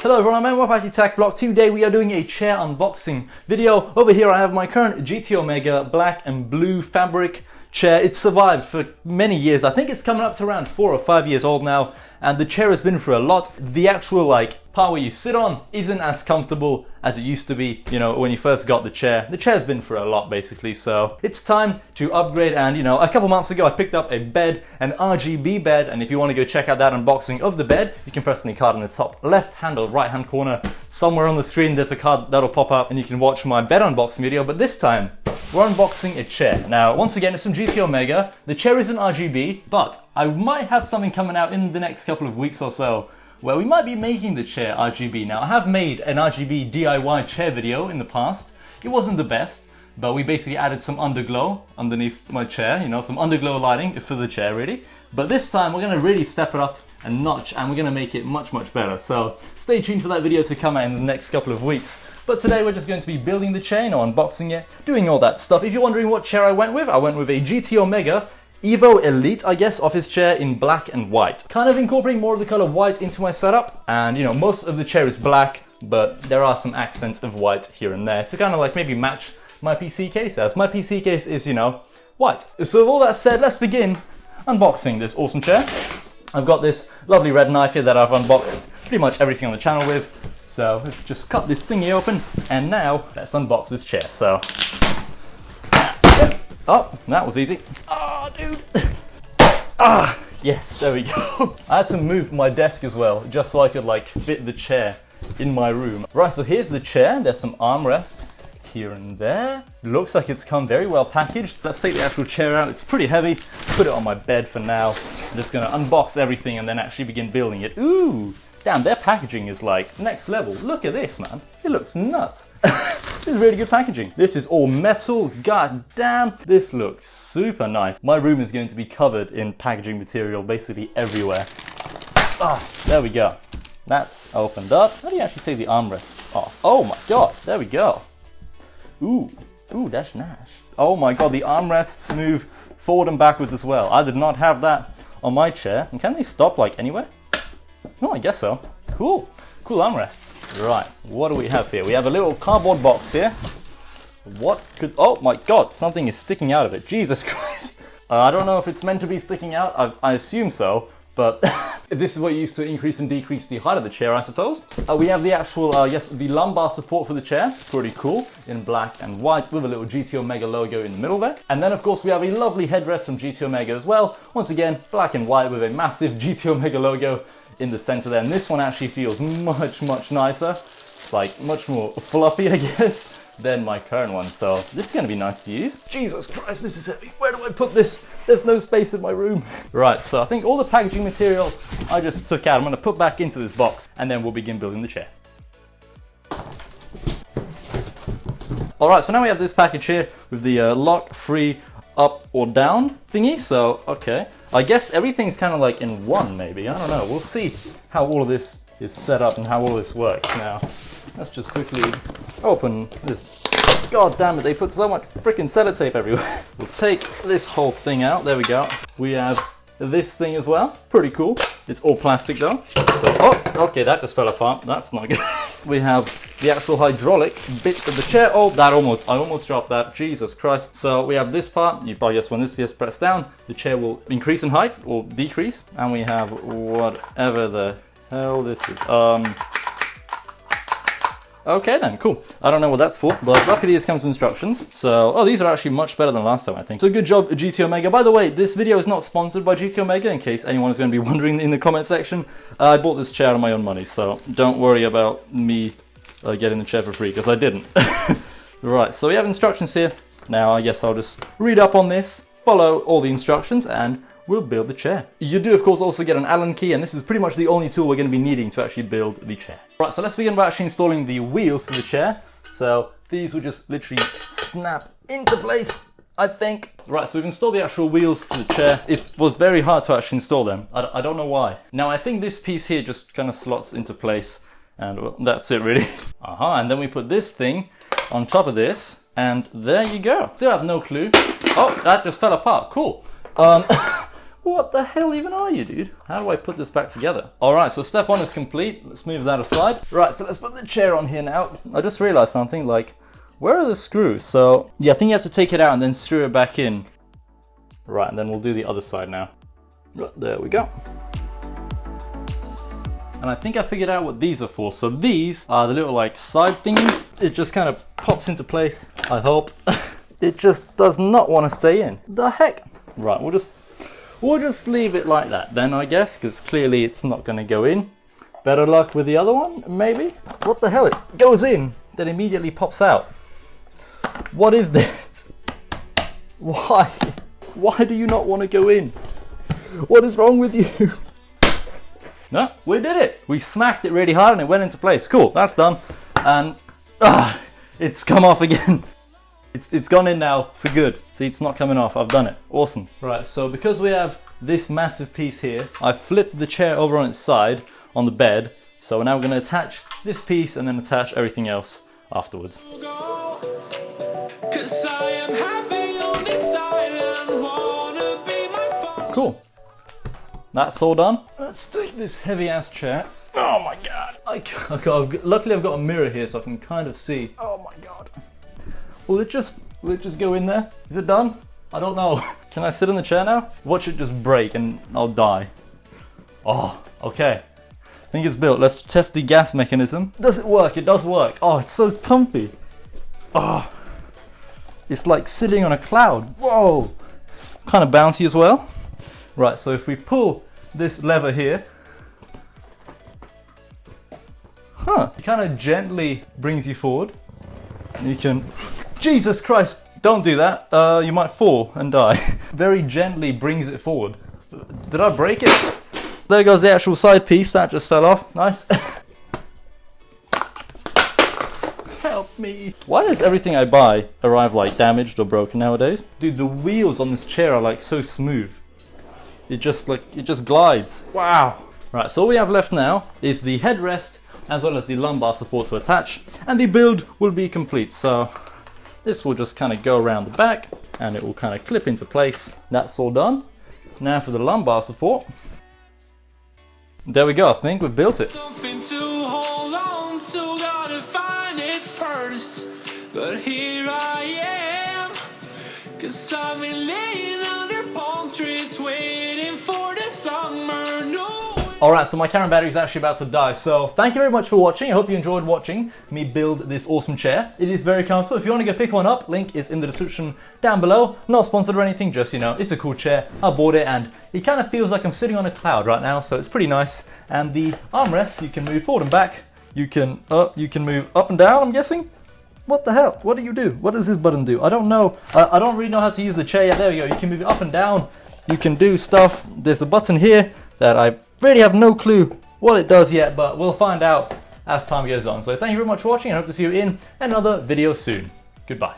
Hello everyone, I'm welcome back to TechBlock. Today we are doing a chair unboxing video. Over here I have my current GT Omega black and blue fabric chair. It's survived for many years. I think it's coming up to around 4 or 5 years old now, and the chair has been through a lot. The actual part where you sit on isn't as comfortable as it used to be, you know, when you first got the chair. The chair's been through a lot basically, so it's time to upgrade. And you know, a couple months ago I picked up a bed, an RGB bed, and if you want to go check out that unboxing of the bed, you can press the card in the top left hand or right hand corner. Somewhere on the screen there's a card that'll pop up and you can watch my bed unboxing video. But this time we're unboxing a chair. Now once again it's from GT Omega. The chair isn't RGB, but I might have something coming out in the next couple of weeks or so where we might be making the chair RGB. Now I have made an RGB DIY chair video in the past. It wasn't the best, but we basically added some underglow underneath my chair, you know, some underglow lighting for the chair really. But this time we're gonna really step it up a notch and we're gonna make it much better. So stay tuned for that video to come out in the next couple of weeks. But today we're just going to be building the chair, you know, unboxing it, doing all that stuff. If you're wondering what chair I went with a GT Omega Evo Elite, I guess, office chair in black and white. Kind of incorporating more of the color white into my setup. And you know, most of the chair is black, but there are some accents of white here and there to kind of like maybe match my PC case, as my PC case is, you know, white. So with all that said, let's begin unboxing this awesome chair. I've got this lovely red knife here that I've unboxed pretty much everything on the channel with. So let's just cut this thingy open, and now let's unbox this chair. So, oh, that was easy. Oh, dude. Ah, yes, there we go. I had to move my desk as well, just so I could like fit the chair in my room. Right, so here's the chair. There's some armrests here and there. Looks like it's come very well packaged. Let's take the actual chair out. It's pretty heavy. Put it on my bed for now. I'm just gonna unbox everything and then actually begin building it. Ooh, damn, their packaging is like next level. Look at this, man. It looks nuts. This is really good packaging. This is all metal. God damn, this looks super nice. My room is going to be covered in packaging material basically everywhere. Ah, there we go. That's opened up. How do you actually take the armrests off? Oh my god, there we go. Ooh, that's nice. Oh my god, the armrests move forward and backwards as well. I did not have that on my chair. And can they stop like anywhere? No, I guess so. Cool armrests. Right, what do we have here? We have a little cardboard box here. What could, oh my god, something is sticking out of it. Jesus Christ. I don't know if it's meant to be sticking out. I assume so, but this is what you use to increase and decrease the height of the chair, I suppose. We have the actual, yes, the lumbar support for the chair. Pretty cool, in black and white with a little GT Omega logo in the middle there. And then of course we have a lovely headrest from GT Omega as well. Once again, black and white with a massive GT Omega logo in the center there. And this one actually feels much nicer, like much more fluffy, I guess, than my current one. So this is gonna be nice to use. Jesus Christ, this is heavy. Where do I put this? There's no space in my room. Right, so I think all the packaging material I just took out, I'm gonna put back into this box and then we'll begin building the chair. All right, so now we have this package here with the lock-free up or down thingy. So, okay. I guess everything's kind of like in one, maybe. I don't know. We'll see how all of this is set up and how all this works. Now, let's just quickly open this. God damn it, they put so much freaking sellotape everywhere. We'll take this whole thing out. There we go. We have this thing as well. Pretty cool. It's all plastic though. So, oh, okay, that just fell apart. That's not good. We have the actual hydraulic bit of the chair. Oh, I almost dropped that. Jesus Christ. So we have this part. I guess when this is pressed down, the chair will increase in height or decrease. And we have whatever the hell this is. Okay then, cool. I don't know what that's for, but luckily this comes with instructions. So, oh, these are actually much better than last time, I think. So good job, GT Omega. By the way, this video is not sponsored by GT Omega, in case anyone is going to be wondering in the comment section. I bought this chair out of my own money, so don't worry about me getting the chair for free, because I didn't. Right, so we have instructions here. Now, I guess I'll just read up on this, follow all the instructions, and we'll build the chair. You do, of course, also get an Allen key, and this is pretty much the only tool we're going to be needing to actually build the chair. Right, so let's begin by actually installing the wheels for the chair. So these will just literally snap into place, I think. Right, so we've installed the actual wheels for the chair. It was very hard to actually install them. I don't know why. Now, I think this piece here just kind of slots into place, and well, that's it really. And then we put this thing on top of this, and there you go. Still have no clue. Oh, that just fell apart. Cool. What the hell even are you, dude? How do I put this back together? All right, so step 1 is complete. Let's move that aside. Right, so let's put the chair on here now. I just realized something, like, where are the screws? So, yeah, I think you have to take it out and then screw it back in. Right, and then we'll do the other side now. Right, there we go. And I think I figured out what these are for. So these are the little like side thingies. It just kind of pops into place, I hope. It just does not want to stay in. The heck? Right, we'll just leave it like that then, I guess, because clearly it's not going to go in. Better luck with the other one, maybe? What the hell? It goes in, then immediately pops out. What is this? Why? Why do you not want to go in? What is wrong with you? No, we did it. We smacked it really hard and it went into place. Cool, that's done. And it's come off again. It's gone in now for good. See, it's not coming off. I've done it. Awesome. Right, so because we have this massive piece here, I flipped the chair over on its side on the bed. So now we're going to attach this piece and then attach everything else afterwards. Cool. That's all done. Let's take this heavy ass chair. Oh my god. Luckily I've got a mirror here so I can kind of see. Oh my god. Will it just go in there? Is it done? I don't know. Can I sit in the chair now? Watch it just break and I'll die. Oh, okay. I think it's built. Let's test the gas mechanism. Does it work? It does work. Oh, it's so comfy. Oh, it's like sitting on a cloud. Whoa. Kind of bouncy as well. Right, so if we pull this lever here, it kind of gently brings you forward. You can, Jesus Christ, don't do that. You might fall and die. Very gently brings it forward. Did I break it? There goes the actual side piece, that just fell off. Nice. Help me. Why does everything I buy arrive like damaged or broken nowadays? Dude, the wheels on this chair are like so smooth. It just glides. Wow. Right, so all we have left now is the headrest as well as the lumbar support to attach, and the build will be complete. So this will just kind of go around the back and it will kind of clip into place. That's all done. Now for the lumbar support. There we go, I think we've built it. Something to hold on to, gotta find it first. But here I am, 'cause I've been laying under palm trees waiting for the summer. No. Alright, so my camera battery is actually about to die, so thank you very much for watching. I hope you enjoyed watching me build this awesome chair. It is very comfortable. If you want to go pick one up, link is in the description down below. Not sponsored or anything, just, you know, it's a cool chair. I bought it and it kind of feels like I'm sitting on a cloud right now, so it's pretty nice. And the armrests, you can move forward and back. You can move up and down, I'm guessing. What the hell? What do you do? What does this button do? I don't know. I don't really know how to use the chair yet. There we go. You can move it up and down. You can do stuff. There's a button here that I really have no clue what it does yet, but we'll find out as time goes on. So thank you very much for watching. I hope to see you in another video soon. Goodbye.